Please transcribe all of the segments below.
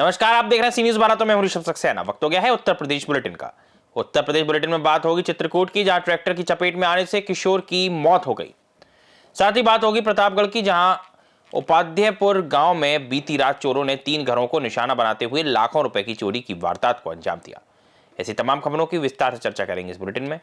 नमस्कार, आप देख रहे हैं सी न्यूज़ 12। तो मैं हूं ऋषभ सक्सेना। वक्त हो गया है उत्तर प्रदेश बुलेटिन का। उत्तर प्रदेश बुलेटिन में बात होगी चित्रकूट की, जहां ट्रैक्टर की चपेट में आने से किशोर की मौत हो गई। साथ ही बात होगी प्रतापगढ़ की, जहां उपाध्यपुर गांव में बीती रात चोरों ने 3 घरों को निशाना बनाते हुए लाखों रुपए की चोरी की वारदात को अंजाम दिया। ऐसी तमाम खबरों की विस्तार से चर्चा करेंगे इस बुलेटिन में।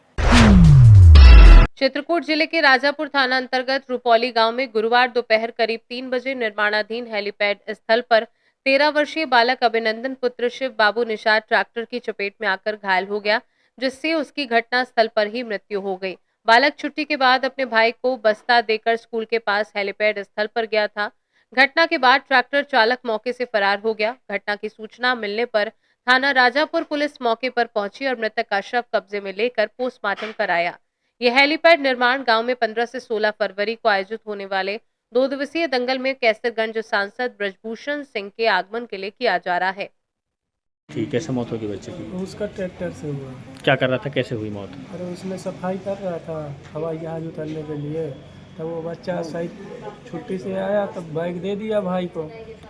चित्रकूट जिले के राजापुर थाना अंतर्गत रुपौली गांव में गुरुवार दोपहर करीब 3 बजे निर्माणाधीन हेलीपैड स्थल पर 13 वर्षीय बालक अभिनंदन पुत्र शिव बाबू निषाद ट्रैक्टर की चपेट में आकर घायल हो गया, जिससे उसकी घटना स्थल पर ही मृत्यु हो गई। बालक छुट्टी के बाद अपने भाई को बस्ता देकर स्कूल के पास हेलीपैड स्थल पर गया था। घटना के बाद ट्रैक्टर चालक मौके से फरार हो गया। घटना की सूचना मिलने पर थाना राजापुर पुलिस मौके पर पहुंची और मृतक का शव कब्जे में लेकर पोस्टमार्टम कराया। यह हेलीपैड निर्माण गांव में 15 से 16 फरवरी को आयोजित होने वाले 2 दिवसीय दंगल में कैसरगंज सांसद ब्रजभूषण सिंह के आगमन के लिए किया जा रहा है। ठीक, कैसे मौत होगी बच्चे की? उसका ट्रैक्टर से हुआ। क्या कर रहा था, कैसे हुई मौत? अरे उसमें सफाई कर रहा था हवाई जहाज उतरने के लिए, तब वो बच्चा सही छुट्टी से आया तब बाइक दे दिया भाई को।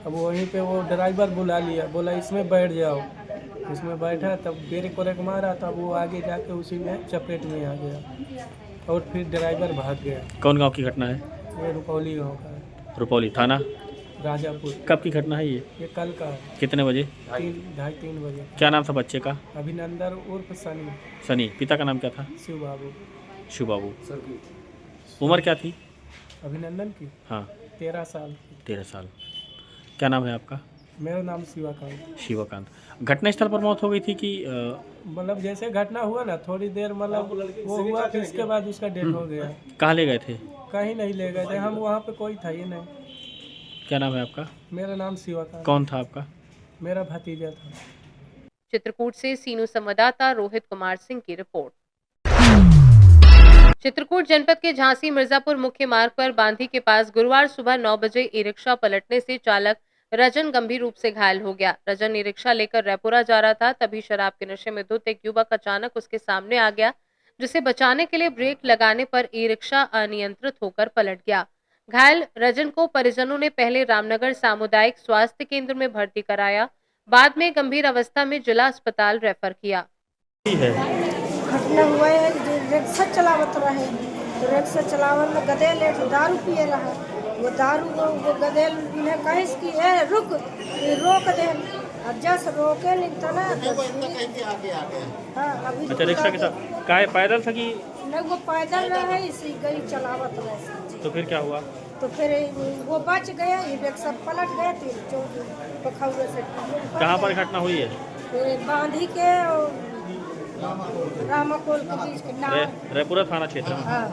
अब वहीं पे वो ड्राइवर बुला लिया, बोला इसमें बैठ जाओ। उसमें बैठा तब ब्रेक व्रेक मारा, तब वो आगे जाके उसी में चपेट में आ गया और फिर ड्राइवर भाग गया। कौन गांव की घटना है? ये रुपौली गाँव का है। रुपौली थाना राजापुर। कब की घटना है ये? ये कल का है। कितने बजे? 3:30 बजे। क्या नाम था बच्चे का? अभिनंदन उर्फ सनी। सनी। पिता का नाम क्या था? शिव बाबू। शिव बाबू। उम्र क्या थी अभिनंदन की हाँ? 13 साल। 13 साल। क्या नाम है आपका? मेरा नाम शिवाकांत। शिवकांत। घटना स्थल पर मौत हो गई थी कि मतलब जैसे घटना हुआ ना, थोड़ी देर मतलब वो हुआ, फिर इसके बाद उसका डेथ हो गया। कहाँ ले गए थे? कहीं नहीं ले गए थे हम, वहाँ पे कोई था ही नहीं। क्या नाम है आपका? मेरा नाम शिवाकांत। कौन था आपका? मेरा भतीजा था। चित्रकूट से सीनू संवाददाता रोहित कुमार सिंह की रिपोर्ट। चित्रकूट जनपद के झांसी मिर्जापुर मुख्य मार्ग पर बांधी के पास गुरुवार सुबह 9 बजे ई रिक्शा पलटने से चालक रजन गंभीर रूप से घायल हो गया। रजन ई रिक्शा लेकर रायपुरा जा रहा था, तभी शराब के नशे में धुत एक युवक अचानक उसके सामने आ गया, जिसे बचाने के लिए ब्रेक लगाने पर ई रिक्शा अनियंत्रित होकर पलट गया। घायल रजन को परिजनों ने पहले रामनगर सामुदायिक स्वास्थ्य केंद्र में भर्ती कराया, बाद में गंभीर अवस्था में जिला अस्पताल रेफर किया। घटना हुआ है जो रिक्शा चलावत रहे, तो रिक्शा चलावन में गदेल एक दारू पिए रहा। वो दारू वो गदेल ने कहिस कि ए रुक, ये रोक दे। और जस रोके नहीं तो ना हाँ अभी अच्छा, रिक्शा के साथ काहे पैदल था कि? नहीं, वो पैदल रहे, इसी गई चलावत रहे। तो फिर क्या हुआ? तो फिर वो बच गया, ये रिक्शा पलट गया। पखौरे से कहाँ पर घटना हुई है? बांधी के रामाकोल के बीच के नाम। रायपुरा थाना क्षेत्र में। हाँ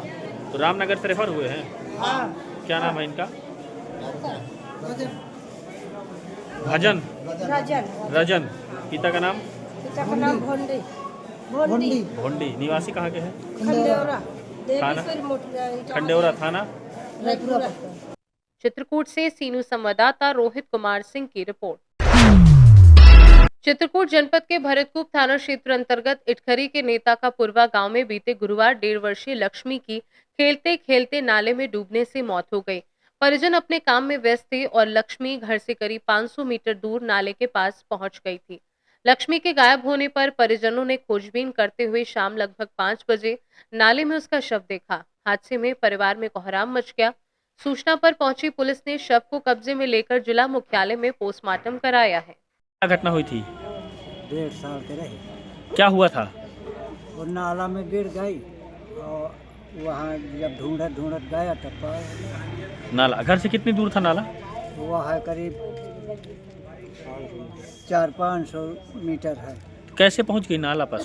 तो रामनगर से रेफर हुए हैं? हाँ। क्या नाम है इनका? भजन रजन। रजन। पिता का नाम? पिता का नाम भोंडी। भोंडी भोंडी। निवासी कहाँ के हैं? खंडेौरा। थाना? देवीपुर खंडेौरा थाना। रायपुरा। चित्रकूट से सीनू संवाददाता रोहित कुमार सिंह की रिपोर्ट। चित्रकूट जनपद के भरतकूप थाना क्षेत्र अंतर्गत इटखरी के नेता का पुरवा गांव में बीते गुरुवार 1.5 वर्षीय लक्ष्मी की खेलते खेलते नाले में डूबने से मौत हो गई। परिजन अपने काम में व्यस्त थे और लक्ष्मी घर से करीब 500 मीटर दूर नाले के पास पहुंच गई थी। लक्ष्मी के गायब होने पर परिजनों ने खोजबीन करते हुए शाम लगभग 5 बजे नाले में उसका शव देखा। हादसे में परिवार में कोहराम मच गया। सूचना पर पहुंची पुलिस ने शव को कब्जे में लेकर जिला मुख्यालय में पोस्टमार्टम कराया है। क्या घटना हुई थी? 1.5 साल के रहे, क्या हुआ था? वो नाला में गिर गई और वहाँ जब ढूंढत ढूंढत गया तब पाया। नाला घर से कितनी दूर था नाला? वह है करीब 400-500 मीटर है। कैसे पहुंच गई नाला पर?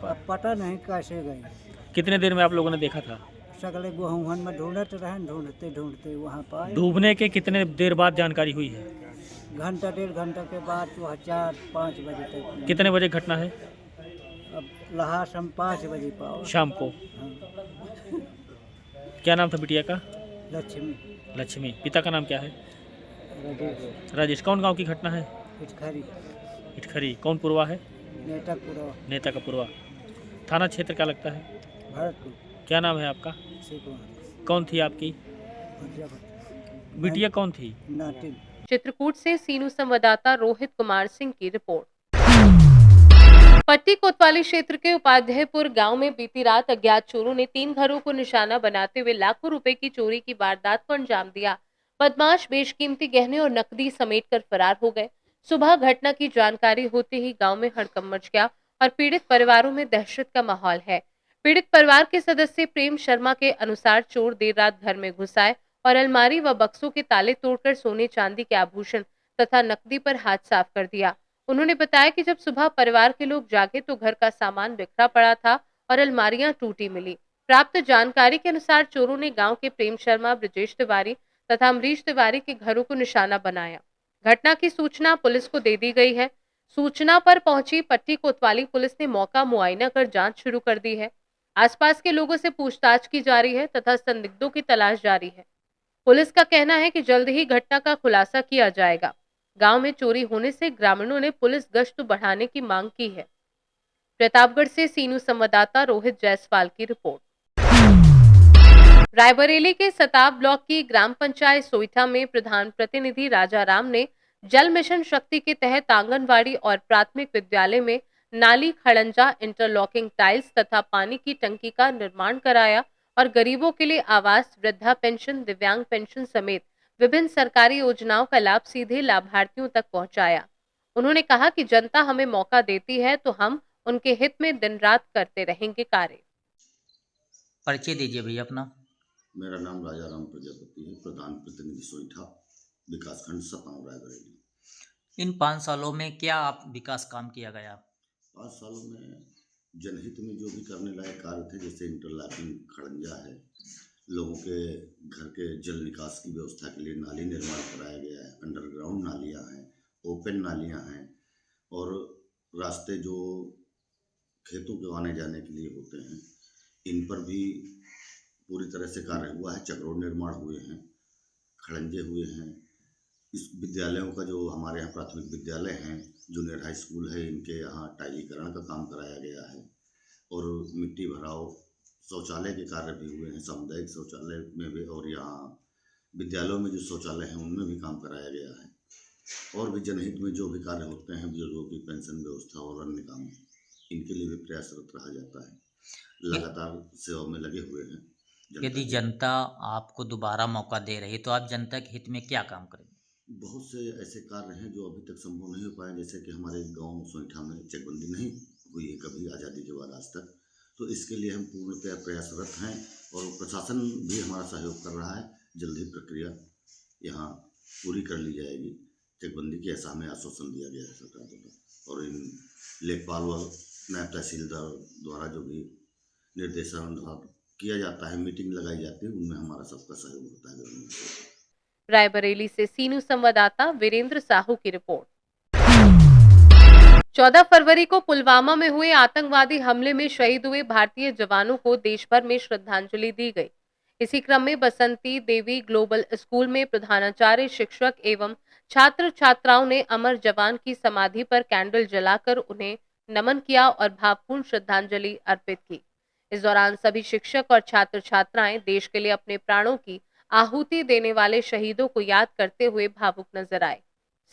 अब पता नहीं कैसे गई। कितने देर में आप लोगों ने देखा था? सगले गुहन में ढूंढते रहे, ढूंढते ढूंढते वहाँ पाए। डूबने के कितने देर बाद जानकारी हुई है? घंटा 1.5 घंटा के बाद वह 4-5 बजे तक। कितने बजे घटना है? अब लहास हम 5 बजे पाओ। शाम को। हाँ, क्या नाम था बिटिया का? लक्ष्मी। लक्ष्मी। पिता का नाम क्या है? राजेश। राजेश। कौन गांव की घटना है? इटखरी। इटखरी। कौन पुरवा है? नेतापुरा। नेता का पुरवा। थाना क्षेत्र क्या लगता है? भरतपुर। क्या नाम है आपका? शिवकुमार। कौन थी आपकी मिर्जापुर। बिटिया? कौन थी? नाटिन। चित्रकूट से सीनू संवाददाता रोहित कुमार सिंह की रिपोर्ट। पट्टी कोतवाली क्षेत्र के उपाध्यायपुर गांव में बीती रात अज्ञात चोरों ने 3 घरों को निशाना बनाते हुए लाखों रुपए की चोरी की वारदात को अंजाम दिया। बदमाश बेशकीमती गहने और नकदी समेटकर फरार हो गए। सुबह घटना की जानकारी होते ही गांव में हड़कंप मच गया और पीड़ित परिवारों में दहशत का माहौल है। पीड़ित परिवार के सदस्य प्रेम शर्मा के अनुसार चोर देर रात घर में घुस आए और अलमारी व बक्सों के ताले तोड़कर सोने चांदी के आभूषण तथा नकदी पर हाथ साफ कर दिया। उन्होंने बताया कि जब सुबह परिवार के लोग जागे तो घर का सामान बिखरा पड़ा था और अलमारियां टूटी मिली। प्राप्त जानकारी के अनुसार चोरों ने गांव के प्रेम शर्मा, ब्रजेश तिवारी तथा अमरीश तिवारी के घरों को निशाना बनाया। घटना की सूचना पुलिस को दे दी गई है। सूचना पर पहुंची पट्टी कोतवाली पुलिस ने मौका मुआयना कर जांच शुरू कर दी है। आसपास के लोगों से पूछताछ की जा रही है तथा संदिग्धों की तलाश जारी है। पुलिस का कहना है कि जल्द ही घटना का खुलासा किया जाएगा। गांव में चोरी होने से ग्रामीणों ने पुलिस गश्त बढ़ाने की मांग की है। प्रतापगढ़ से सीनू संवाददाता रोहित जायसवाल की रिपोर्ट। रायबरेली के सताब ब्लॉक की ग्राम पंचायत सोइठा में प्रधान प्रतिनिधि राजा राम ने जल मिशन शक्ति के तहत आंगनवाड़ी और प्राथमिक विद्यालय में नाली, खड़ंजा, इंटरलॉकिंग टाइल्स तथा पानी की टंकी का निर्माण कराया और गरीबों के लिए आवास, वृद्धा पेंशन, दिव्यांग पेंशन समेत विभिन्न सरकारी योजनाओं का लाभ सीधे लाभार्थियों तक पहुंचाया। उन्होंने कहा कि जनता हमें मौका देती है तो हम उनके हित में दिन रात करते रहेंगे कार्य। परिचय दीजिए भैया अपना। मेरा नाम राजा राम प्रजापति है, प्रधान प्रतिनिधि सोइठा, विकासखंड सतांव, रायबरेली। इन 5 सालों में क्या आप विकास काम किया गया? 5 सालों में जनहित में जो भी करने लायक कार्य थे, जैसे इंटरलॉकिंग खड़ंजा है, लोगों के घर के जल निकास की व्यवस्था के लिए नाली निर्माण कराया गया है, अंडरग्राउंड नालियाँ हैं, ओपन नालियाँ हैं और रास्ते जो खेतों के आने जाने के लिए होते हैं, इन पर भी पूरी तरह से कार्य हुआ है। चक्रोड निर्माण हुए हैं, खड़ंजे हुए हैं। इस विद्यालयों का जो हमारे यहाँ प्राथमिक विद्यालय हैं, जूनियर हाई स्कूल है, इनके यहाँ टाइलीकरण का काम कराया गया है और मिट्टी भराव, शौचालय के कार्य भी हुए हैं, सामुदायिक शौचालय में भी, और यहाँ विद्यालयों में जो शौचालय हैं उनमें भी काम कराया गया है। और भी जनहित में जो भी कार्य होते हैं, बुजुर्गों की पेंशन व्यवस्था और अन्य काम, इनके लिए भी प्रयासरत रहा जाता है। लगातार सेवा में लगे हुए हैं। यदि जनता आपको दोबारा मौका दे रही तो आप जनता के हित में क्या काम करेंगे? बहुत से ऐसे कार्य हैं जो अभी तक संभव नहीं हो पाए, जैसे कि हमारे गांव सोइठा में चकबंदी नहीं हुई है कभी आज़ादी के बाद आज तक, तो इसके लिए हम पूर्णतः प्रयासरत हैं और प्रशासन भी हमारा सहयोग कर रहा है। जल्द ही प्रक्रिया यहाँ पूरी कर ली जाएगी। चकबंदी की ऐसा हमें आश्वासन दिया गया है सरकार द्वारा, और इन लेखपाल व नायब तहसीलदार द्वारा जो भी निर्देशन किया जाता है, मीटिंग लगाई जाती है, उनमें हमारा सबका सहयोग होता है। रायबरेली से सीनू संवाददाता वीरेंद्र साहू की रिपोर्ट। 14 फरवरी को पुलवामा में हुए आतंकवादी हमले में शहीद हुए भारतीय जवानों को देश भर में श्रद्धांजलि दी गई। इसी क्रम में बसंती देवी ग्लोबल स्कूल में प्रधानाचार्य, शिक्षक एवं छात्र छात्राओं ने अमर जवान की समाधि पर कैंडल जलाकर उन्हें नमन किया और भावपूर्ण श्रद्धांजलि अर्पित की। इस दौरान सभी शिक्षक और छात्र छात्राएं देश के लिए अपने प्राणों की आहुति देने वाले शहीदों को याद करते हुए भावुक नजर आए।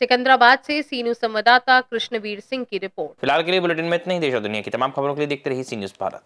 सिकंदराबाद से सीनू संवाददाता कृष्णवीर सिंह की रिपोर्ट। फिलहाल के लिए बुलेटिन में इतना ही। देश और दुनिया की तमाम खबरों के लिए देखते रहिए सी न्यूज़ भारत।